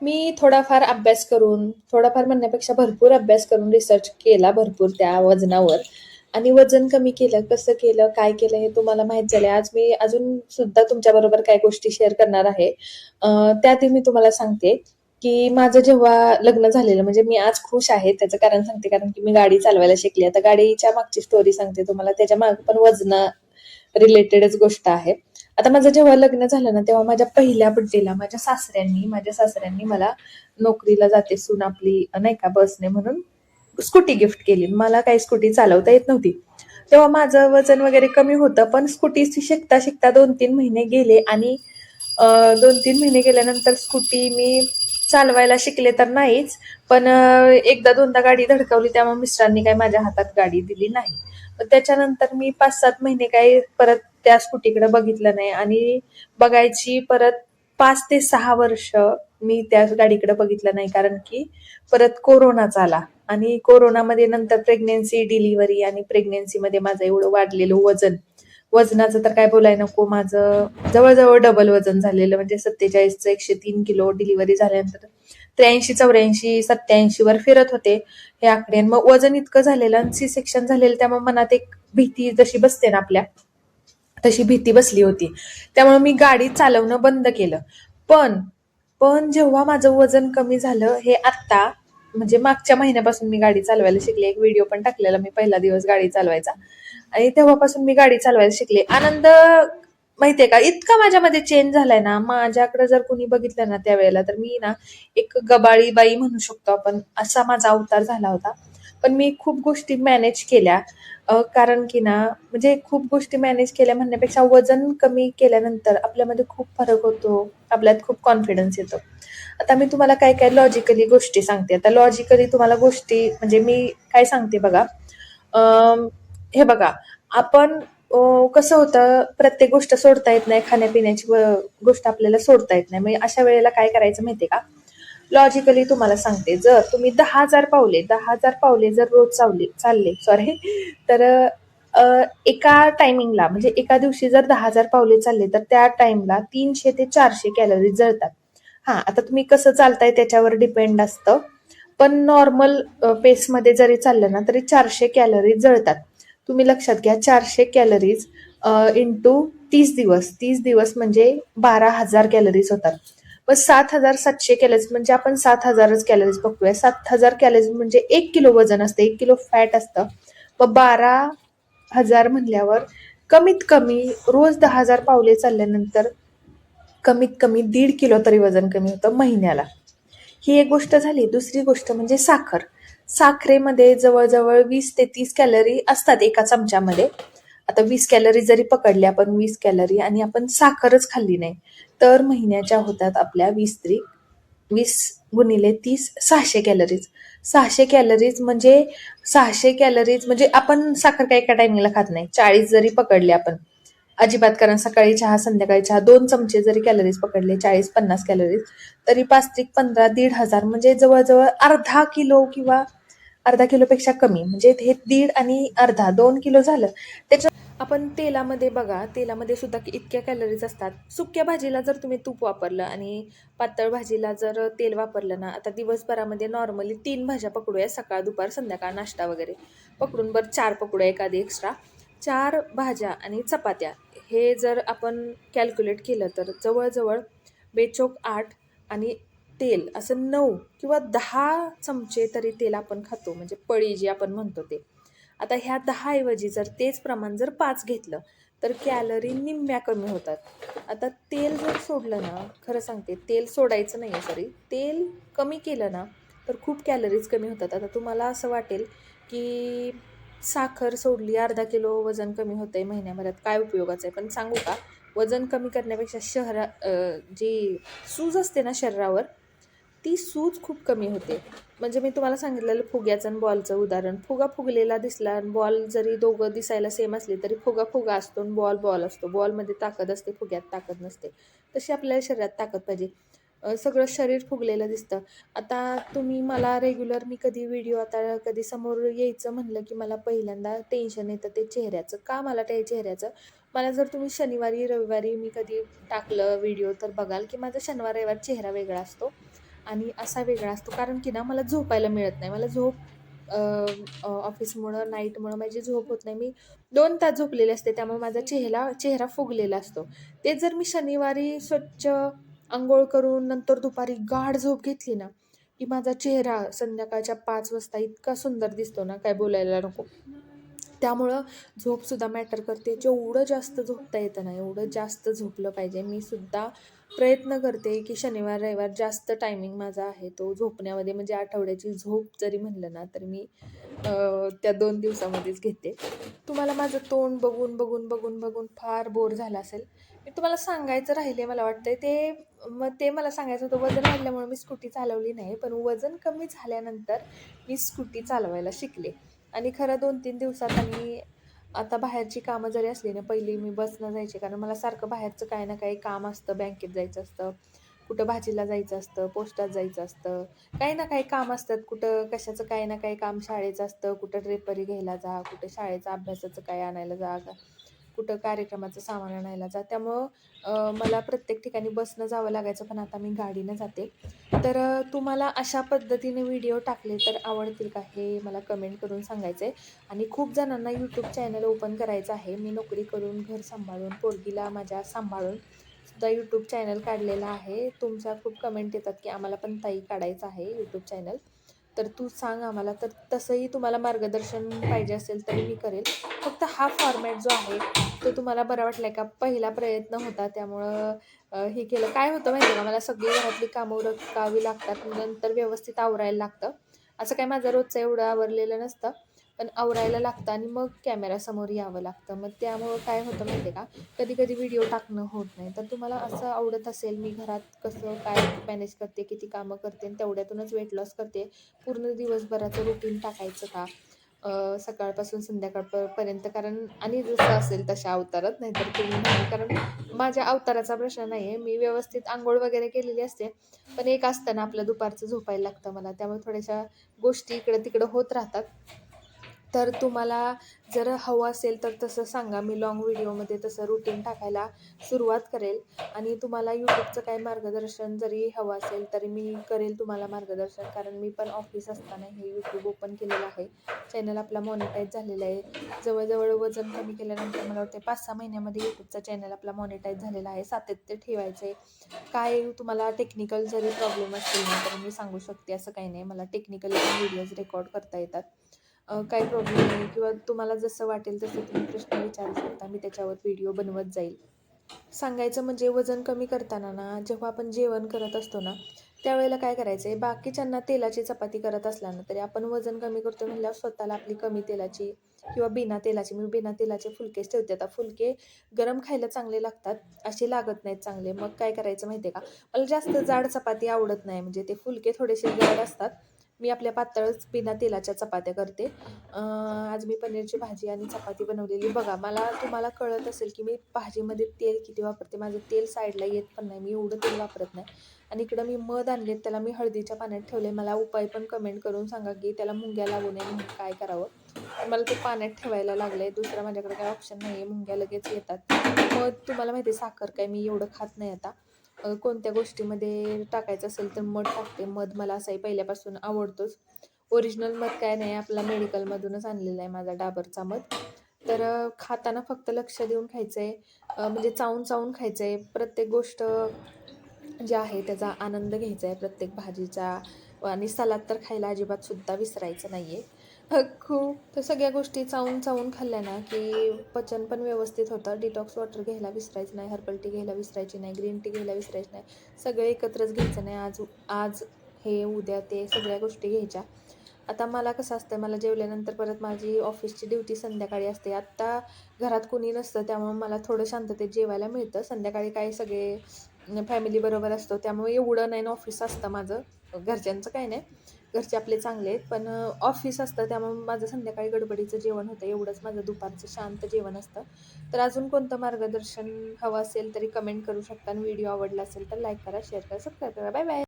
मी थोडाफार अभ्यास करून, थोडाफार म्हणण्यापेक्षा भरपूर अभ्यास करून रिसर्च केला भरपूर त्या वजनावर आणि वजन कमी केलं. कसं केलं, काय केलं हे तुम्हाला माहीत झालंय. आज मी अजून सुद्धा तुमच्याबरोबर काही गोष्टी शेअर करणार आहे. अ, त्याआधी मी तुम्हाला सांगते, की माझं जेव्हा लग्न झालेलं म्हणजे मी आज खुश आहे. त्याचं कारण सांगते, कारण की मी गाडी चालवायला शिकली. आता गाडीच्या मागची स्टोरी सांगते तुम्हाला. त्याच्या मागे पण रिलेटेडच गोष्ट आहे. आता माझं जेव्हा लग्न झालं ना, तेव्हा माझ्या पहिल्या बड्डेला माझ्या सासऱ्यांनी मला नोकरीला जाते सून आपली नाही का बसने म्हणून स्कूटी गिफ्ट केली. मला काही स्कूटी चालवता येत नव्हती. तेव्हा माझं वजन वगैरे कमी होतं, पण स्कूटी शिकता शिकता 2-3 महिने गेले आणि 2-3 महिने गेल्यानंतर स्कूटी मी चालवायला शिकले तर नाहीच, पण एकदा दोनदा गाडी धडकावली, त्यामुळे मिस्टरांनी काही माझ्या हातात गाडी दिली नाही. पण त्याच्यानंतर मी 5-7 महिने काही परत त्या स्कूटीकडे बघितलं नाही आणि बघायची परत 5 ते 6 वर्ष मी त्या गाडीकडे बघितलं नाही, कारण की परत कोरोनाचा आला आणि कोरोनामध्ये नंतर प्रेग्नेन्सी, डिलिव्हरी आणि प्रेग्नेन्सीमध्ये माझं एवढं वाढलेलं वजनाचं तर काय बोलाय नको. माझं जवळ-जवळ डबल वजन झालेलं, म्हणजे 47चं 103 किलो डिलिव्हरी झाल्यानंतर 83, 84, 87 वर फिरत होते हे आकडे. मग वजन इतकं झालेलं आणि सी सेक्शन झालेलं, त्यामुळे मनात एक भीती जशी बसते ना आपल्या, तशी भीती बसली होती. त्यामुळे मी गाडी चालवणं बंद केलं. पण पण जेव्हा माझं वजन कमी झालं हे आत्ता, म्हणजे मागच्या महिन्यापासून मी गाडी चालवायला शिकले. एक व्हिडिओ पण टाकलेला मी पहिला दिवस गाडी चालवायचा आणि तेव्हापासून मी गाडी चालवायला शिकले. आनंद माहितीये का, इतका माझ्यामध्ये चेंज झालाय ना. माझ्याकडे जर कुणी बघितलं ना त्यावेळेला, तर मी ना एक गबाळी बाई म्हणू शकतो आपण, असा माझा अवतार झाला होता. पण मी खूप गोष्टी मॅनेज केल्या. कारण की ना, म्हणजे खूप गोष्टी मॅनेज केल्या म्हणण्यापेक्षा वजन कमी केल्यानंतर आपल्यामध्ये खूप फरक होतो. आपल्यात खूप कॉन्फिडन्स येतो. आता मी तुम्हाला काय काय लॉजिकली गोष्टी सांगते. आता लॉजिकली तुम्हाला गोष्टी म्हणजे मी काय सांगते बघा. हे बघा, आपण कसं होतं, प्रत्येक गोष्ट सोडता येत नाही. खाण्यापिण्याची गोष्ट आपल्याला सोडता येत नाही. मग अशा वेळेला काय करायचं माहितीये का? लॉजिकली तुम्हाला सांगते, जर तुम्ही 10,000 पावले जर रोज चालले सॉरी, तर एका टायमिंगला म्हणजे एका दिवशी जर 10,000 पावले चालले, तर त्या टाइमला 300 ते 400 कॅलरीज जळतात. हा, आता तुम्ही कसं चालताय त्याच्यावर डिपेंड असतं. पण नॉर्मल पेसमध्ये जरी चाललं ना, तरी 400 कॅलरीज जळतात. तुम्ही लक्षात घ्या, 400 कॅलरीज इंटू 30 दिवस, 30 दिवस म्हणजे 12,000 कॅलरीज होतात. मग 7,700 कॅलरीज म्हणजे आपण 7,000च कॅलरीज बघतोय. 7,000 कॅलरीज म्हणजे 1 किलो वजन असतं, 1 किलो फॅट असतं. मग 12,000 म्हणल्यावर कमीत कमी रोज 10,000 पावले चालल्यानंतर कमीत कमी 1.5 किलो तरी वजन कमी होतं महिन्याला. ही एक गोष्ट झाली. दुसरी गोष्ट म्हणजे साखर. साखरेमध्ये जवळजवळ 20 ते 30 कॅलरी असतात एका चमच्यामध्ये. आता 20 कॅलरी जरी पकडल्या आपण, 20 कॅलरी, आणि आपण साखरच खाल्ली नाही, तर महिन्याच्या होतात आपल्या 20 × 30 = 600 कॅलरीज. 600 कॅलरीज म्हणजे आपण साखर काय एका टायमिंगला खात नाही. 40 जरी पकडले आपण अजिबात, कारण सकाळी चहा संध्याकाळी चहा 2 चमचे जरी कॅलरीज पकडले, 40-50 कॅलरीज, तरी 5 × 5 = 1,500, म्हणजे जवळजवळ अर्धा किलो किंवा अर्धा किलोपेक्षा कमी, म्हणजे हे दीड आणि अर्धा 2 किलो झालं. त्याच्या आपण तेलामध्ये बघा, तेलामध्ये सुद्धा इतक्या कॅलरीज असतात. सुक्या भाजीला जर तुम्ही तूप वापरलं आणि पातळ भाजीला जर तेल वापरलं ना, आता दिवसभरामध्ये नॉर्मली 3 भाज्या पकडूया, सकाळ दुपार संध्याकाळ नाश्ता वगैरे पकडून, बरं 4 पकडूया एखादी एक्स्ट्रा, 4 भाज्या आणि चपात्या, हे जर आपण कॅल्क्युलेट केलं तर जवळजवळ बेचोक 8 आणि तेल असं 9 किंवा 10 चमचे तरी तेल आपण खातो, म्हणजे पळी जी आपण म्हणतो ते. आता ह्या 10 ऐवजी जर तेच प्रमाण जर 5 घेतलं, तर कॅलरी निम्म्या कमी होतात. आता तेल जर सोडलं ना, खरं सांगते, तेल सोडायचं नाही आहे, सॉरी, तेल कमी केलं ना, तर खूप कॅलरीज कमी होतात. आता तुम्हाला असं वाटेल की साखर सोडली, अर्धा किलो वजन कमी होतंय महिन्याभरात, काय उपयोगाचं आहे? पण सांगू का, वजन कमी करण्यापेक्षा जी सूज असते ना शरीरावर, ती सूज खूप कमी होते. म्हणजे मी तुम्हाला सांगितलेलं फुग्याचं आणि बॉलचं उदाहरण. फुगा फुगलेला दिसला आणि बॉल जरी दोघं दिसायला सेम असले, तरी फुगा फुगा असतो आणि बॉल बॉल असतो. बॉलमध्ये ताकद असते, फुग्यात ताकद नसते. तशी आपल्याला शरीरात ताकद पाहिजे. सगळं शरीर फुगलेलं दिसतं. आता तुम्ही मला रेग्युलर, मी कधी व्हिडिओ, आता कधी समोर यायचं म्हणलं की मला पहिल्यांदा टेन्शन येतं ते चेहऱ्याचं. का मला ते चेहऱ्याचं? मला जर तुम्ही शनिवारी रविवारी मी कधी टाकलं व्हिडिओ, तर बघाल की माझा शनिवार रविवार चेहरा वेगळा असतो आणि असा वेगळा असतो. कारण की ना मला झोपायला मिळत नाही. मला झोप ऑफिसमुळं, नाईटमुळं माझी झोप होत नाही. मी 2 तास झोपलेले असते, त्यामुळे माझा चेहरा फुगलेला असतो. तेच जर मी शनिवारी स्वच्छ अंघोळ करून नंतर दुपारी गाढ झोप घेतली ना, की माझा चेहरा संध्याकाळच्या 5 वाजता इतका सुंदर दिसतो ना, काय बोलायला नको. त्यामुळं झोपसुद्धा मॅटर करते. जेवढं जास्त झोपता येतं ना, एवढं जास्त झोपलं पाहिजे. मी सुद्धा प्रयत्न करते, की शनिवार, रविवार जास्त टायमिंग माझा आहे तो झोपण्यामध्ये. म्हणजे आठवड्याची झोप जरी म्हणलं ना, तर मी त्या 2 दिवसामध्येच घेते. तुम्हाला माझं तोंड बघून फार बोर झालं असेल. मी तुम्हाला सांगायचं राहिले मला वाटतंय ते मला सांगायचं होतं. वजन वाढल्यामुळे मी स्कूटी चालवली नाही, पण वजन कमी झाल्यानंतर मी स्कूटी चालवायला शिकले. आणि खरं 2-3 दिवसात आणि आता बाहेरची कामं जरी असली ना, पहिली मी बसनं जायचे, कारण मला सारखं बाहेरचं काही ना काही काम असतं. बँकेत जायचं असतं, कुठं भाजीला जायचं असतं, पोस्टात जायचं असतं, काही ना काही काम असतात. कुठं कशाचं काही ना काही काम शाळेचं असतं, कुठं ड्रेपरी घ्यायला जा, कुठं शाळेचं अभ्यासाचं काही आणायला जा, कुठं कार्यक्रमाचं सामान आणायला जा. त्यामुळं मला प्रत्येक ठिकाणी बसनं जावं लागायचं, पण आता मी गाडीनं जाते. तर तुम्हाला अशा पद्धतीने व्हिडिओ टाकले तर आवडतील का, हे मला कमेंट करून सांगायचं आहे. आणि खूप जणांना यूट्यूब चॅनल ओपन करायचं आहे. मी नोकरी करून, घर सांभाळून, पोरगीला माझ्या सांभाळून सुद्धा यूट्यूब चॅनल काढलेला आहे. तुमच्या खूप कमेंट येतात, की आम्हाला पण ताई काढायचं आहे यूट्यूब चॅनल. तर तू सांग आम्हाला. तर तसंही तुम्हाला मार्गदर्शन पाहिजे असेल तरी मी करेल. फक्त हा फॉर्मॅट जो आहे तो तुम्हाला बरा वाटला का? पहिला प्रयत्न होता, त्यामुळं हे केलं. काय होतं माहिती आहे का, मला सगळी घरातली कामं उरकावी लागतात. नंतर व्यवस्थित आवरायला लागतं. असं काय माझं रोजचं एवढं आवरलेलं नसतं. पण आवरायला लागतं आणि मग कॅमेरासमोर यावं लागतं. मग त्यामुळं काय होतं माहिती आहे का, कधी-कधी व्हिडिओ टाकणं होत नाही. तर तुम्हाला असं आवडत असेल, मी घरात कसं काय मॅनेज करते, किती कामं करते आणि तेवढ्यातूनच वेट लॉस करते, पूर्ण दिवसभराचं रुटीन टाकायचं का? सकाळपासून पर्यंत, कारण आणि जसं असेल तशा अवतारात, नाहीतर तुम्ही नाही. कारण माझ्या अवताराचा प्रश्न नाही आहे. मी व्यवस्थित अंघोळ वगैरे केलेली असते. पण एक असतं ना, आपलं दुपारचं झोपायला लागतं मला. त्यामुळे थोड्याशा गोष्टी इकडं-तिकडं होत राहतात. तर तुम्हाला जर हवं असेल तर तसं सांगा. मी लाँग व्हिडिओमध्ये तसं रुटीन टाकायला सुरुवात करेल. आणि तुम्हाला यूट्यूबचं काही मार्गदर्शन जरी हवं असेल तरी मी करेल तुम्हाला मार्गदर्शन. कारण मी पण ऑफिस असताना हे यूट्यूब ओपन केलेलं आहे. चॅनल आपला मॉनिटाईज झालेला आहे. जवळ वजन कमी केल्यानंतर मला वाटते 5-6 महिन्यामध्ये यूट्यूबचा चॅनल आपला मॉनिटाईज झालेला आहे. सातत्य ठेवायचं आहे. काय तुम्हाला टेक्निकल जरी प्रॉब्लेम असतील ना, तर मी सांगू शकते. असं काही नाही, मला टेक्निकली पण व्हिडिओज रेकॉर्ड करता येतात. काही प्रॉब्लेम नाही, किंवा तुम्हाला जसं वाटेल तसं तुम्ही प्रश्न विचारू शकता. मी त्याच्यावर व्हिडिओ बनवत जाईल. सांगायचं म्हणजे वजन कमी करताना ना, जेव्हा आपण जेवण करत असतो ना, त्यावेळेला काय करायचं आहे, बाकीच्यांना तेलाची चपाती करत असला ना, तरी आपण वजन कमी करतो म्हणल्यावर स्वतःला आपली कमी तेलाची किंवा बिना तेलाची, मी बिना तेलाचे फुलकेच ठेवते. आता फुलके गरम खायला चांगले लागतात, असे लागत नाहीत चांगले. मग काय करायचं माहिती आहे का, मला जास्त जाड चपाती आवडत नाही. म्हणजे ते फुलके थोडेसे जाड असतात. मी आपल्या पातळच बिना तेलाच्या चपात्या करते. आज मी पनीरची भाजी आणि चपाती बनवलेली. बघा, तुम्हाला कळत असेल, की मी भाजीमध्ये तेल किती वापरते. माझं तेल साईडला येत पण नाही. मी एवढं तेल वापरत नाही. आणि इकडं मी मध आणलेत, त्याला मी हळदीच्या पाण्यात ठेवले. मला उपाय पण कमेंट करून सांगा, की त्याला मुंग्या लागू नये म्हणून काय करावं. तर मला ते पाण्यात ठेवायला लागलंय. दुसरा माझ्याकडे काही ऑप्शन नाही आहे. मुंग्या लगेच येतात. मध तुम्हाला माहिती आहे, साखर काय मी एवढं खात नाही आता. कोणत्या गोष्टीमध्ये टाकायचं असेल तर मध टाकते. मध मला असंही पहिल्यापासून आवडतोच. ओरिजिनल मध काय नाही, आपला मेडिकलमधूनच आणलेला आहे माझा डाबरचा मध. तर खाताना फक्त लक्ष देऊन खायचं आहे. म्हणजे चावून खायचं आहे. प्रत्येक गोष्ट जी आहे त्याचा आनंद घ्यायचा आहे, प्रत्येक भाजीचा. आणि सलाद तर खायला अजिबात सुद्धा विसरायचं नाही आहे. खूप तर सगळ्या गोष्टी चावून खाल्ल्या ना, की पचन पण व्यवस्थित होतं. डिटॉक्स वॉटर घ्यायला विसरायचं नाही, हर्बल टी घ्यायला विसरायची नाही, ग्रीन टी घ्यायला विसरायची नाही. सगळं एकत्रच घ्यायचं नाही. आज आज हे, उद्या ते, सगळ्या गोष्टी घ्यायच्या. आता मला कसं असतं, मला जेवल्यानंतर परत माझी ऑफिसची ड्युटी संध्याकाळी असते. आत्ता घरात कोणी नसतं, त्यामुळे मला थोडं शांततेत जेवायला मिळतं. संध्याकाळी काय सगळे फॅमिलीबरोबर असतो, त्यामुळे एवढं नाही. ऑफिस असतं माझं. घरच्यांचं काही नाही, घरचे आपले चांगले आहेत. पण ऑफिस असतं, त्यामुळे माझं संध्याकाळी गडबडीचं जेवण होतं. एवढंच माझं दुपारचं शांत जेवण असतं. तर अजून कोणतं मार्गदर्शन हवं असेल तरी कमेंट करू शकता. आणि व्हिडिओ आवडला असेल तर लाईक करा, शेअर करा, सबस्क्राईब करा. Bye bye.